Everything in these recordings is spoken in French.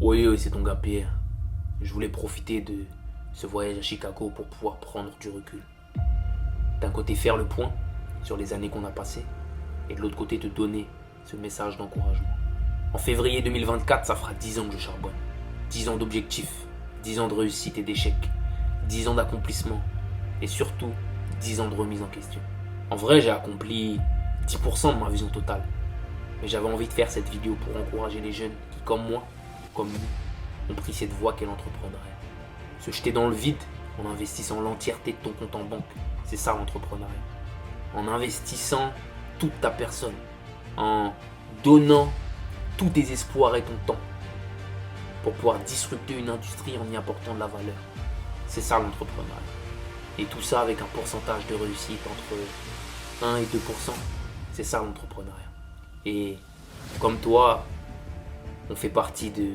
Oui, c'est ton gars Pierre. Je voulais profiter de ce voyage à Chicago pour pouvoir prendre du recul. D'un côté faire le point sur les années qu'on a passées et de l'autre côté te donner ce message d'encouragement. En février 2024, ça fera 10 ans que je charbonne. 10 ans d'objectifs, 10 ans de réussite et d'échecs, 10 ans d'accomplissement et surtout 10 ans de remise en question. En vrai, j'ai accompli 10% de ma vision totale. Mais j'avais envie de faire cette vidéo pour encourager les jeunes qui, comme moi, comme nous, ont pris cette voie qu'est l'entrepreneuriat. Se jeter dans le vide en investissant l'entièreté de ton compte en banque, c'est ça l'entrepreneuriat. En investissant toute ta personne, en donnant tous tes espoirs et ton temps pour pouvoir disrupter une industrie en y apportant de la valeur. C'est ça l'entrepreneuriat. Et tout ça avec un pourcentage de réussite entre 1 et 2%. C'est ça l'entrepreneuriat. Et comme toi, on fait partie des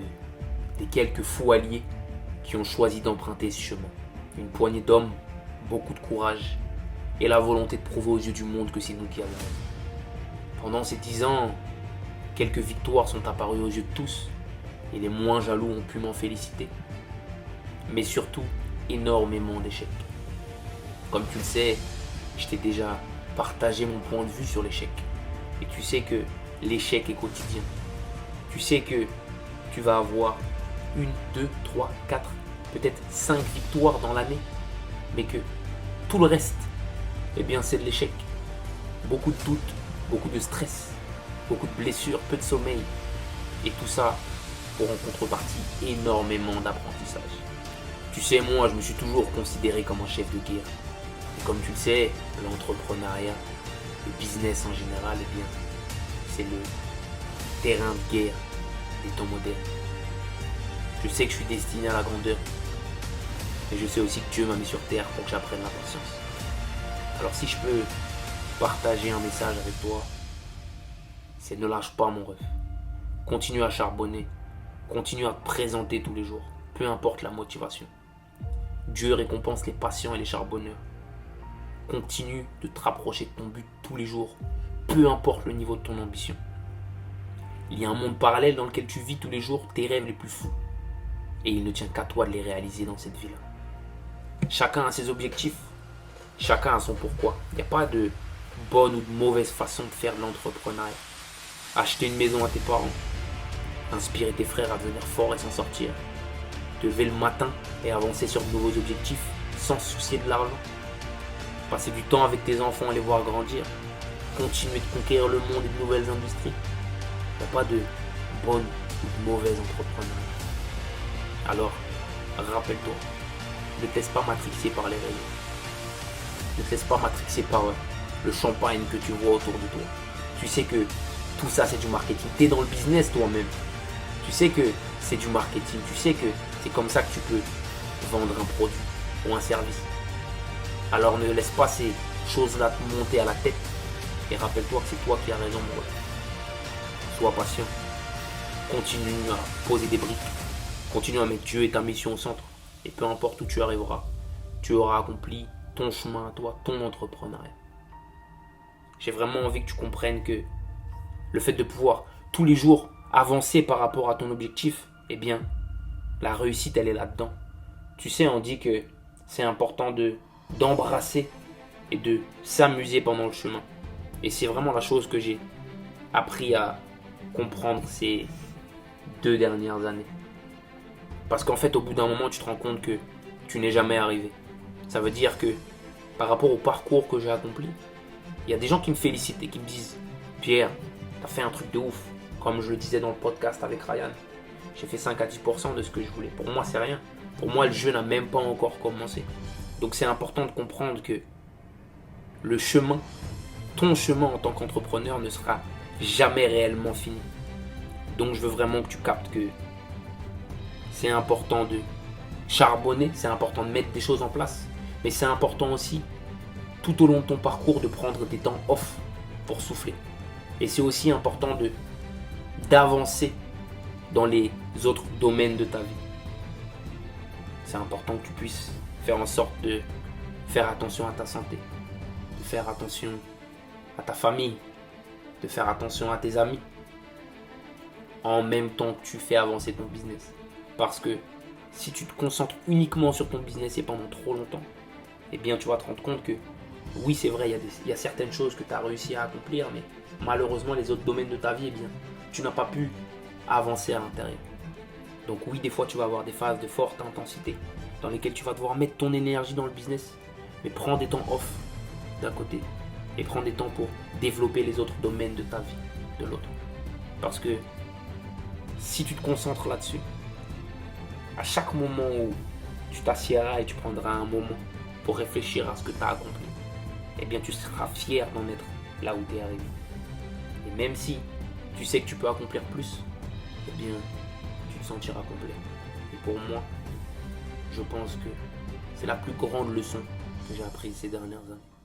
quelques fous alliés qui ont choisi d'emprunter ce chemin. Une poignée d'hommes, beaucoup de courage et la volonté de prouver aux yeux du monde que c'est nous qui avons raison. Pendant ces 10 ans, quelques victoires sont apparues aux yeux de tous et les moins jaloux ont pu m'en féliciter. Mais surtout, énormément d'échecs. Comme tu le sais, je t'ai déjà partagé mon point de vue sur l'échec. Et tu sais que l'échec est quotidien. Tu sais que tu vas avoir 1, 2, 3, 4, peut-être 5 victoires dans l'année. Mais que tout le reste, eh bien c'est de l'échec. Beaucoup de doutes, beaucoup de stress, beaucoup de blessures, peu de sommeil. Et tout ça pour en contrepartie énormément d'apprentissage. Tu sais, moi je me suis toujours considéré comme un chef de guerre. Et comme tu le sais, l'entrepreneuriat, le business en général, eh bien, c'est le terrain de guerre des temps modernes. Je sais que je suis destiné à la grandeur, mais je sais aussi que Dieu m'a mis sur terre pour que j'apprenne la patience. Alors si je peux partager un message avec toi, c'est ne lâche pas mon rêve. Continue à charbonner, continue à te présenter tous les jours, peu importe la motivation. Dieu récompense les patients et les charbonneurs. Continue de te rapprocher de ton but tous les jours, peu importe le niveau de ton ambition. Il y a un monde parallèle dans lequel tu vis tous les jours tes rêves les plus fous. Et il ne tient qu'à toi de les réaliser dans cette vie-là. Chacun a ses objectifs, chacun a son pourquoi. Il n'y a pas de bonne ou de mauvaise façon de faire de l'entrepreneuriat. Acheter une maison à tes parents, inspirer tes frères à devenir forts et s'en sortir, te lever le matin et avancer sur de nouveaux objectifs sans se soucier de l'argent. Passer du temps avec tes enfants et les voir grandir. Continuer de conquérir le monde et de nouvelles industries. Il n'y a pas de bonne ou de mauvaise entrepreneuriat. Alors, rappelle-toi, ne te laisse pas matrixer par les réseaux. Ne te laisse pas matrixer par le champagne que tu vois autour de toi. Tu sais que tout ça c'est du marketing. Tu es dans le business toi-même. Tu sais que c'est du marketing. Tu sais que c'est comme ça que tu peux vendre un produit ou un service. Alors ne laisse pas ces choses-là te monter à la tête. Et rappelle-toi que c'est toi qui as raison, mon rêve. Sois patient. Continue à poser des briques. Continue à mettre Dieu et ta mission au centre. Et peu importe où tu arriveras, tu auras accompli ton chemin à toi, ton entrepreneuriat. J'ai vraiment envie que tu comprennes que le fait de pouvoir tous les jours avancer par rapport à ton objectif, eh bien, la réussite, elle est là-dedans. Tu sais, on dit que c'est important d'embrasser et de s'amuser pendant le chemin. Et c'est vraiment la chose que j'ai appris à comprendre ces 2 dernières années. Parce qu'en fait, au bout d'un moment, tu te rends compte que tu n'es jamais arrivé. Ça veut dire que par rapport au parcours que j'ai accompli, il y a des gens qui me félicitent et qui me disent « Pierre, t'as fait un truc de ouf. » Comme je le disais dans le podcast avec Ryan. J'ai fait 5 à 10% de ce que je voulais. Pour moi, c'est rien. Pour moi, le jeu n'a même pas encore commencé. Donc c'est important de comprendre que le chemin, ton chemin en tant qu'entrepreneur ne sera jamais réellement fini. Donc je veux vraiment que tu captes que c'est important de charbonner, c'est important de mettre des choses en place, mais c'est important aussi, tout au long de ton parcours, de prendre des temps off pour souffler. Et c'est aussi important d'avancer dans les autres domaines de ta vie. C'est important que tu puisses faire en sorte de faire attention à ta santé, de faire attention à ta famille, de faire attention à tes amis. en même temps que tu fais avancer ton business. Parce que si tu te concentres uniquement sur ton business et pendant trop longtemps, eh bien tu vas te rendre compte que oui, c'est vrai, il y a certaines choses que tu as réussi à accomplir, mais malheureusement les autres domaines de ta vie, eh bien, tu n'as pas pu avancer à l'intérieur. Donc oui, des fois tu vas avoir des phases de forte intensité dans lesquelles tu vas devoir mettre ton énergie dans le business, mais prends des temps off d'un côté et prends des temps pour développer les autres domaines de ta vie de l'autre. Parce que si tu te concentres là-dessus, à chaque moment où tu t'assieds et tu prendras un moment pour réfléchir à ce que tu as accompli, eh bien tu seras fier d'en être là où tu es arrivé. Et même si tu sais que tu peux accomplir plus, eh bien tu te sentiras complet. Et pour moi, je pense que c'est la plus grande leçon que j'ai apprise ces dernières années.